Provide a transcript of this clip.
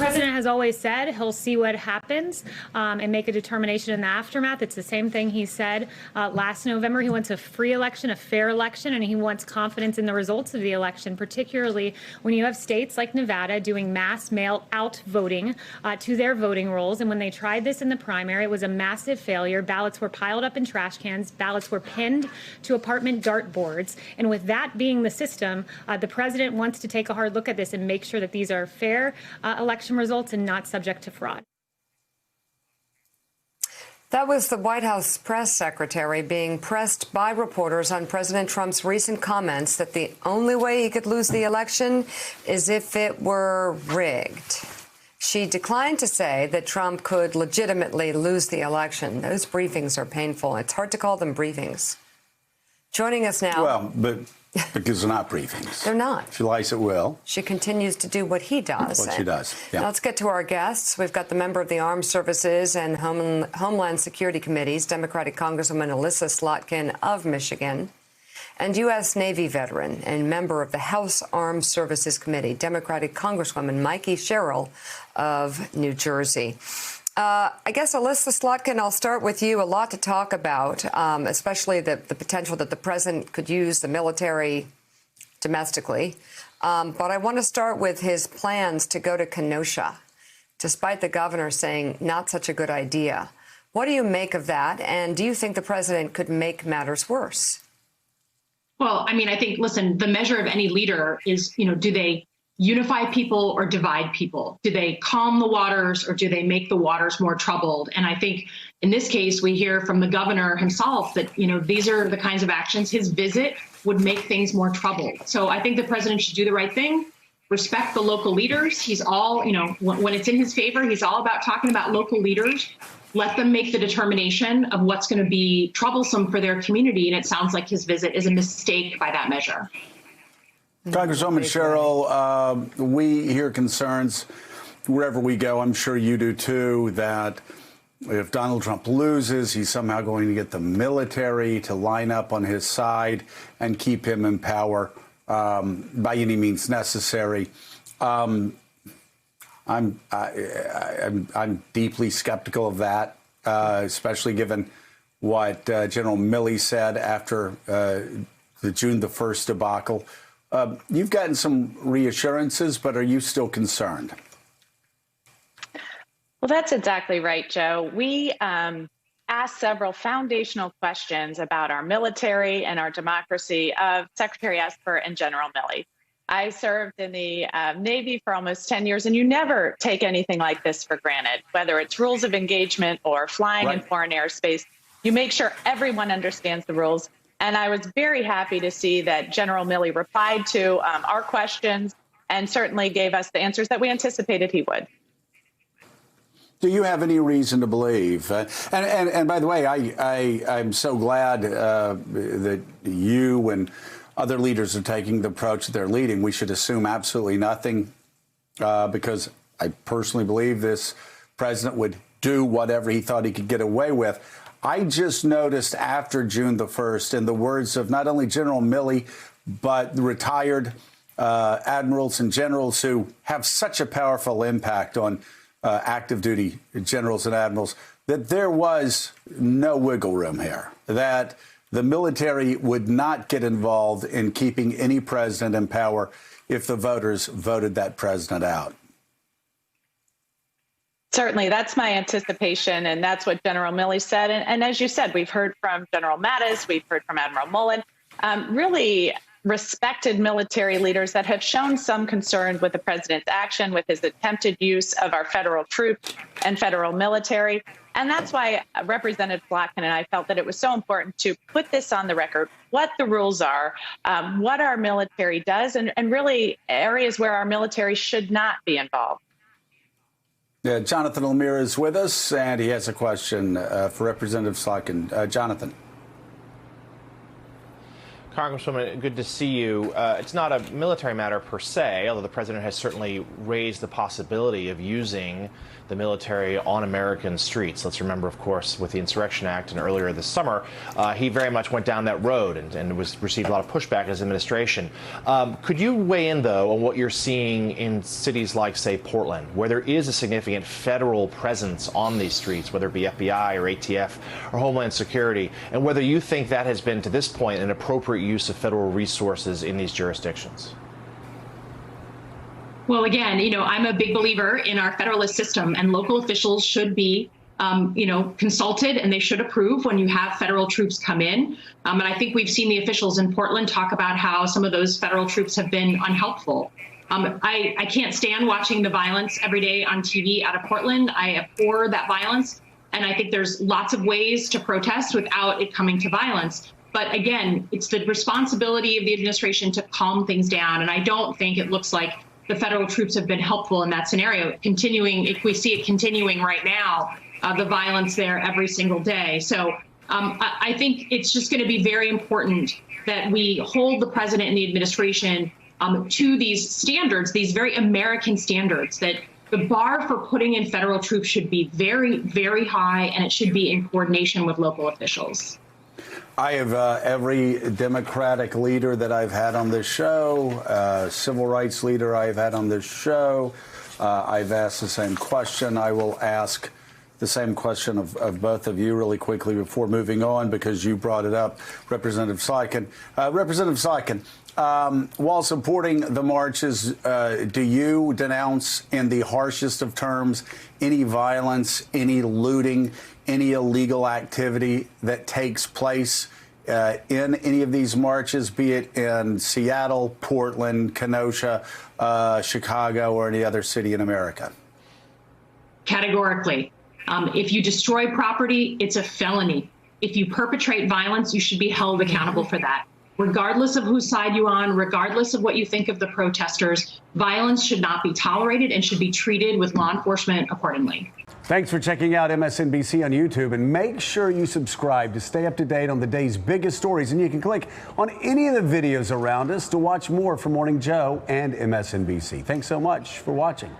president has always said he'll see what happens and make a determination in the aftermath. It's the same thing he said last November. He wants a free election, a fair election, and he wants confidence in the results of the election, particularly when you have states like Nevada doing mass mail-out voting to their voting rolls. And when they tried this in the primary, it was a massive failure. Ballots were piled up in trash cans. Ballots were pinned to apartment dartboards. And with that being the system, the president wants to take a hard look at this and make sure that these are fair election results and not subject to fraud. That was the White House press secretary being pressed by reporters on President Trump's recent comments that the only way he could lose the election is if it were rigged. She declined to say that Trump could legitimately lose the election. Those briefings are painful. It's hard to call them briefings. Joining us now. Well, but because they're not briefings. They're not. She lies at will. She continues to do what he does. What she does, yeah. Now let's get to our guests. We've got the member of the Armed Services and Homeland Security Committees, Democratic Congresswoman Elissa Slotkin of Michigan, and U.S. Navy veteran and member of the House Armed Services Committee, Democratic Congresswoman Mikey Sherrill of New Jersey. I guess, Elissa Slotkin, I'll start with you. A lot to talk about, especially the potential that the president could use the military domestically. But I want to start with his plans to go to Kenosha, despite the governor saying not such a good idea. What do you make of that? And do you think the president could make matters worse? Well, I mean, I think, listen, the measure of any leader is, do they unify people or divide people? Do they calm the waters or do they make the waters more troubled? And I think in this case, we hear from the governor himself that, these are the kinds of actions. His visit would make things more troubled. So I think the president should do the right thing, respect the local leaders. He's all, when it's in his favor, he's all about talking about local leaders. Let them make the determination of what's going to be troublesome for their community. And it sounds like his visit is a mistake by that measure. Congresswoman Sherrill, we hear concerns wherever we go. I'm sure you do, too, that if Donald Trump loses, he's somehow going to get the military to line up on his side and keep him in power by any means necessary. I'm deeply skeptical of that, especially given what General Milley said after the June the 1st debacle. You've gotten some reassurances, but are you still concerned? Well, that's exactly right, Joe. We asked several foundational questions about our military and our democracy of Secretary Esper and General Milley. I served in the Navy for almost 10 years, and you never take anything like this for granted, whether it's rules of engagement or flying in foreign airspace. You make sure everyone understands the rules. And I was very happy to see that General Milley replied to our questions and certainly gave us the answers that we anticipated he would. Do you have any reason to believe? And by the way, I'm so glad that you and other leaders are taking the approach that they're leading. We should assume absolutely nothing because I personally believe this president would do whatever he thought he could get away with. I just noticed after June the 1st, in the words of not only General Milley, but the retired admirals and generals who have such a powerful impact on active duty generals and admirals, that there was no wiggle room here, that the military would not get involved in keeping any president in power if the voters voted that president out. Certainly, that's my anticipation, and that's what General Milley said. And as you said, we've heard from General Mattis, we've heard from Admiral Mullen, really respected military leaders that have shown some concern with the president's action, with his attempted use of our federal troops and federal military. And that's why Representative Slotkin and I felt that it was so important to put this on the record, what the rules are, what our military does, and really areas where our military should not be involved. Jonathan Lemire is with us, and he has a question for Representative Slotkin. Jonathan. Congresswoman, good to see you. It's not a military matter per se, although the president has certainly raised the possibility of using the military on American streets. Let's remember, of course, with the Insurrection Act and earlier this summer, he very much went down that road and received a lot of pushback in his administration. Could you weigh in, though, on what you're seeing in cities like, say, Portland, where there is a significant federal presence on these streets, whether it be FBI or ATF or Homeland Security, and whether you think that has been, to this point, an appropriate use of federal resources in these jurisdictions? Well, again, I'm a big believer in our federalist system, and local officials should be, consulted, and they should approve when you have federal troops come in. And I think we've seen the officials in Portland talk about how some of those federal troops have been unhelpful. I can't stand watching the violence every day on TV out of Portland. I abhor that violence, and I think there's lots of ways to protest without it coming to violence. But again, it's the responsibility of the administration to calm things down, and I don't think it looks like the federal troops have been helpful in that scenario. If we see it continuing right now, the violence there every single day. So I think it's just going to be very important that we hold the president and the administration to these standards, these very American standards, that the bar for putting in federal troops should be very, very high, and it should be in coordination with local officials. I have every Democratic leader that I've had on this show, civil rights leader I've had on this show, I've asked the same question. I will ask the same question of both of you really quickly before moving on, because you brought it up, Representative Slotkin. Representative Slotkin, while supporting the marches, do you denounce in the harshest of terms any violence, any looting, any illegal activity that takes place in any of these marches, be it in Seattle, Portland, Kenosha, Chicago, or any other city in America? Categorically. If you destroy property, it's a felony. If you perpetrate violence, you should be held accountable for that. Regardless of whose side you're on, regardless of what you think of the protesters, violence should not be tolerated and should be treated with law enforcement accordingly. Thanks for checking out MSNBC on YouTube, and make sure you subscribe to stay up to date on the day's biggest stories. And you can click on any of the videos around us to watch more from Morning Joe and MSNBC. Thanks so much for watching.